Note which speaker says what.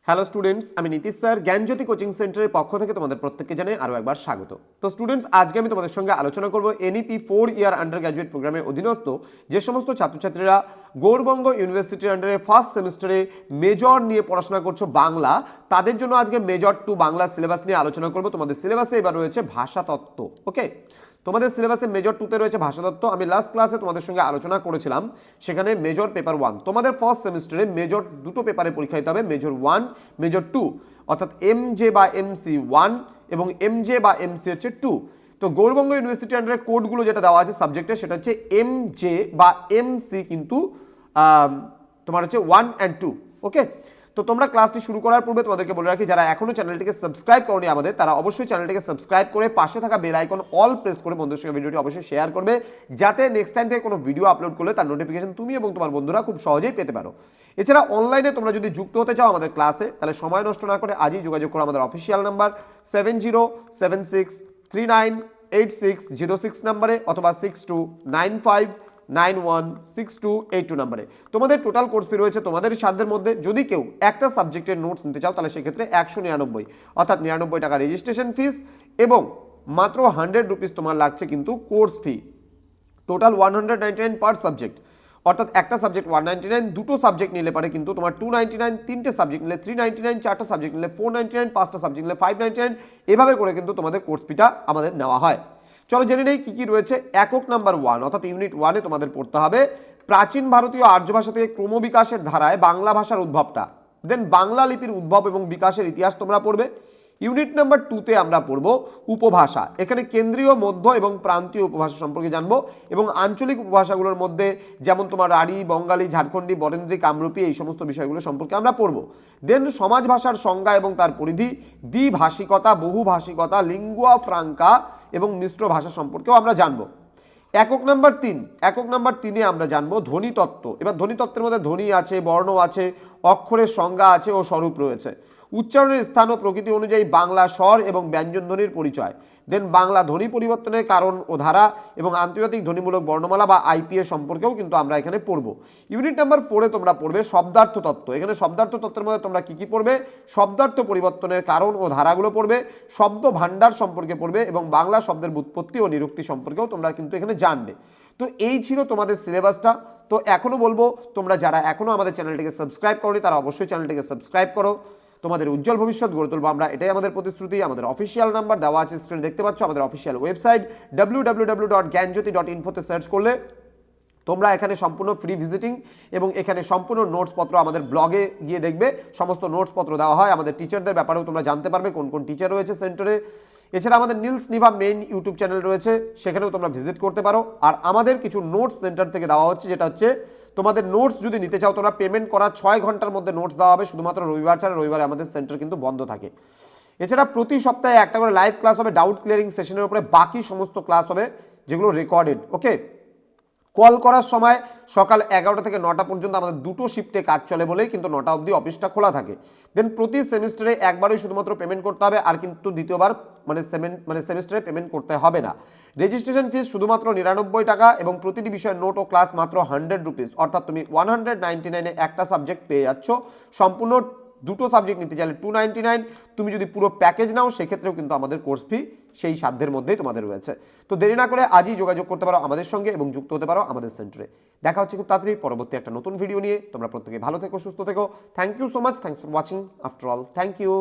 Speaker 1: Hello students, আমি Nitish sir জ্ঞানজ্যোতি coaching সেন্টারের পক্ষ থেকে তোমাদের প্রত্যেককে জানাই আরও একবার স্বাগত। তো স্টুডেন্টস, আজকে আমি তোমাদের সঙ্গে আলোচনা করব এনইপি 4 ইয়ার আন্ডার গ্র্যাজুয়েট প্রোগ্রামের অধীনস্থ যে সমস্ত ছাত্রছাত্রীরা গৌড়বঙ্গ ইউনিভার্সিটির আন্ডারে ফার্স্ট সেমিস্টারে মেজর নিয়ে পড়াশোনা করছো বাংলা, তাদের জন্য আজকে মেজর 2 বাংলা সিলেবাস নিয়ে আলোচনা করব। তোমাদের সিলেবাসে এবার রয়েছে ভাষাতত্ত্ব। ওকে, তোমাদের সিলেবাসে মেজর 2তে রয়েছে ভাষাতত্ত্ব। আমি লাস্ট ক্লাসে তোমাদের সঙ্গে আলোচনা করেছিলাম, সেখানে মেজর পেপার 1 তোমাদের ফার্স্ট সেমিস্টারে মেজর দুটো পেপারে পরীক্ষা দিতে হবে, মেজর 1 মেজর 2, অর্থাৎ এমজে বা এমসি 1 এবং এমজে বা এমসি হচ্ছে 2। তো গৌড়বঙ্গ ইউনিভার্সিটি আন্ডারে কোডগুলো যেটা দেওয়া আছে সাবজেক্টে, সেটা হচ্ছে এমজে বা এমসি, কিন্তু তোমার হচ্ছে 1 and 2। ওকে, তো তোমরা ক্লাসটি শুরু করার পূর্বে তোমাদেরকে বলে রাখি, যারা এখনো চ্যানেলটিকে সাবস্ক্রাইব করনি আমাদের, তারা অবশ্যই চ্যানেলটিকে সাবস্ক্রাইব করে পাশে থাকা বেল আইকন অল প্রেস করে বন্ধুদের সঙ্গে ভিডিওটি অবশ্যই শেয়ার করবে, যাতে নেক্সট টাইম থেকে কোনো ভিডিও আপলোড করলে তার নোটিফিকেশন তুমি এবং তোমার বন্ধুরা খুব সহজেই পেতে পারো। এছাড়া অনলাইনে তোমরা যদি যুক্ত হতে চাও আমাদের ক্লাসে, তাহলে সময় নষ্ট না করে আজই যোগাযোগ করো আমাদের অফিসিয়াল নাম্বার 7076398606 নাম্বারে, অথবা 6295916282 নাম্বারে। তোমাদের টোটাল কোর্স ফি রয়েছে তোমাদের সাধ্যের মধ্যে। যদি কেউ একটা সাবজেক্টের নোটস নিতে চাও, তাহলে সেক্ষেত্রে 199, অর্থাৎ 99 টাকা রেজিস্ট্রেশন ফিস এবং মাত্র 100 রুপিস তোমার লাগছে কিন্তু কোর্স ফি। টোটাল 199 পার সাবজেক্ট, অর্থাৎ একটা সাবজেক্ট 199, দুটো সাবজেক্ট নিলে পারে কিন্তু তোমার 299, তিনটে সাবজেক্ট নিলে 399, চারটা সাবজেক্ট নিলে 499, পাঁচটা সাবজেক্ট নিলে 599। এভাবে করে কিন্তু তোমাদের কোর্স ফিটা আমাদের নেওয়া হয়। চলো জেনে নেই কি কি রয়েছে। একক নাম্বার 1 অর্থাৎ ইউনিট 1-এ তোমাদের পড়তে হবে প্রাচীন ভারতীয় আর্য ভাষা থেকে ক্রমবিকাশের ধারায় বাংলা ভাষার উদ্ভবটা, দেন বাংলা লিপির উদ্ভব এবং বিকাশের ইতিহাস তোমরা পড়বে। ইউনিট নাম্বার 2-তে আমরা পড়ব উপভাষা। এখানে কেন্দ্রীয়, মধ্য এবং প্রান্তীয় উপভাষা সম্পর্কে জানবো, এবং আঞ্চলিক উপভাষাগুলোর মধ্যে যেমন তোমার রাঢ়ী, বঙ্গালী, ঝাড়খণ্ডী, বরেন্দ্রী, কামরূপী, এই সমস্ত বিষয়গুলো সম্পর্কে আমরা পড়ব। দেন সমাজ ভাষার সংজ্ঞা এবং তার পরিধি, দ্বিভাষিকতা, বহুভাষিকতা, লিঙ্গুয়া ফ্রাঙ্কা এবং মিশ্র ভাষা সম্পর্কেও আমরা জানবো। একক নাম্বার 3-এ আমরা জানবো ধ্বনিতত্ত্ব। এবার ধ্বনিতত্ত্বের মধ্যে ধ্বনি আছে, বর্ণ আছে, অক্ষরের সংজ্ঞা আছে ও স্বরূপ রয়েছে। উচ্চারণের স্থান ও প্রকৃতি অনুযায়ী বাংলা স্বর এবং ব্যঞ্জন ধ্বনির পরিচয়। দেন বাংলা ধ্বনি পরিবর্তনের কারণ ও ধারা এবং আন্তর্জাতিক ধ্বনিমূলক বর্ণমালা বা আইপিএ সম্পর্কেও কিন্তু আমরা এখানে পড়ব। ইউনিট নাম্বার 4-এ তোমরা পড়বে শব্দার্থ তত্ত্ব। এখানে শব্দার্থ তত্ত্বের মধ্যে তোমরা কি কি পড়বে? শব্দার্থ পরিবর্তনের কারণ ও ধারাগুলো পড়বে, শব্দ ভাণ্ডার সম্পর্কে পড়বে এবং বাংলা শব্দের ব্যুৎপত্তি ও নিরুক্তি সম্পর্কেও তোমরা কিন্তু এখানে জানবে। তো এই ছিল তোমাদের সিলেবাসটা। তো এখনো বলবো, তোমরা যারা এখনো আমাদের চ্যানেলটিকে সাবস্ক্রাইব করনি, তারা অবশ্যই চ্যানেলটিকে সাবস্ক্রাইব করো। তোমাদের উজ্জ্বল ভবিষ্যৎ গড়ে তুলবো আমরা, এটাই আমাদের প্রতিশ্রুতি। আমাদের অফিসিয়াল নাম্বার দেওয়া আছে স্ক্রিনে দেখতে পাচ্ছ। আমাদের অফিসিয়াল ওয়েবসাইট www.gyanjyoti.info-তে সার্চ করলে তোমরা এখানে সম্পূর্ণ ফ্রি ভিজিটিং এবং এখানে সম্পূর্ণ নোটসপত্র আমাদের ব্লগে গিয়ে দেখবে, সমস্ত নোটসপত্র দেওয়া হয়। আমাদের টিচারদের ব্যাপারেও তোমরা জানতে পারবে কোন কোন টিচার রয়েছে সেন্টারে। এছাড়া আমাদের Niels Nibha main YouTube channel রয়েছে, সেখানেও তোমরা ভিজিট করতে পারো। আর আমাদের কিছু নোটস সেন্টার থেকে দেওয়া হচ্ছে, যেটা হচ্ছে তোমাদের নোটস যদি নিতে চাও, তোমরা পেমেন্ট করার 6 ঘন্টার মধ্যে নোটস দেওয়া হবে, শুধুমাত্র রবিবার ছাড়া। রবিবারে আমাদের সেন্টার কিন্তু বন্ধ থাকে। এছাড়া প্রতি সপ্তাহে একটা করে লাইভ ক্লাস হবে ডাউট ক্লিয়ারিং সেশনের উপরে, বাকি সমস্ত ক্লাস হবে যেগুলো রেকর্ডেড। ওকে, কল করার সময় সকাল 11টা থেকে 9টা পর্যন্ত আমাদের দুটো শিফটে কাজ চলে বলেই কিন্তু 9টা অবধি অফিসটা খোলা থাকে। দেন প্রতি সেমিস্টারে একবারই শুধুমাত্র পেমেন্ট করতে হবে, আর কিন্তু দ্বিতীয়বার মানে সেমিস্টারে পেমেন্ট করতে হবে না। রেজিস্ট্রেশন ফিস শুধুমাত্র 99 টাকা এবং প্রতিটি বিষয়ের নোট ও ক্লাস মাত্র 100 রুপিস, অর্থাৎ তুমি 199-এ একটা সাবজেক্ট পেয়ে যাচ্ছ। সম্পূর্ণ দুটো সাবজেক্ট নিতে চাইলে 299। তুমি যদি পুরো প্যাকেজ নাও, সেক্ষেত্রেও কিন্তু আমাদের কোর্স ফি সেই সাধ্যের মধ্যেই তোমাদের রয়েছে। তো দেরি না করে আজই যোগাযোগ করতে পারো আমাদের সঙ্গে এবং যুক্ত হতে পারো আমাদের সেন্টারে। দেখা হচ্ছে খুব তাড়াতাড়ি পরবর্তী একটা নতুন ভিডিও নিয়ে। তোমরা প্রত্যেকে ভালো থেকো, সুস্থ থেকো। Thank you so much, thanks for watching after all, thank you.